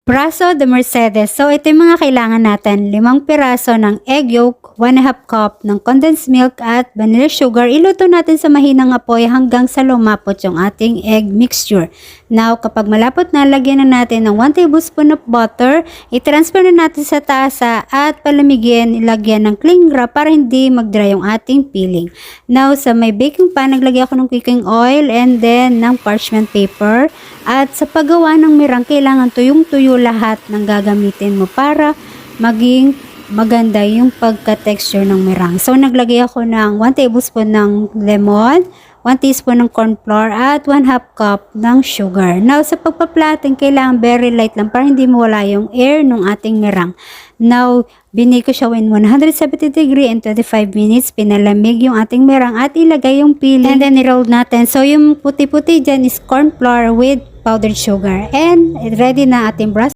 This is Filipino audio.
Braso de Mercedes. So, ito yung mga kailangan natin. 5 piraso ng egg yolk, 1/2 cup ng condensed milk at vanilla sugar. Iluto natin sa mahinang apoy hanggang sa lumapot yung ating egg mixture. Now, kapag malapot na, lagyan na natin ng 1 tablespoon of butter. I-transfer na natin sa tasa at palamigin, ilagyan ng cling wrap para hindi mag-dry yung ating filling. Now, sa may baking pan, naglagay ako ng cooking oil and then ng parchment paper. At sa paggawa ng mirang, kailangan tuyong-tuyo lahat ng gagamitin mo para maging maganda yung pagka-texture ng mirang. So, naglagay ako ng 1 tablespoon ng lemon, 1 teaspoon ng corn flour, at 1/2 cup ng sugar. Now, sa pagpa-flatten, kailangan very light lang para hindi mawala yung air ng ating mirang. Now, binake ko siya in 170 degree and 25 minutes. Pinalamig yung ating mirang at ilagay yung filling. And then, i-roll natin. So, yung puti-puti dyan is corn flour with powdered sugar. And ready na ating brush.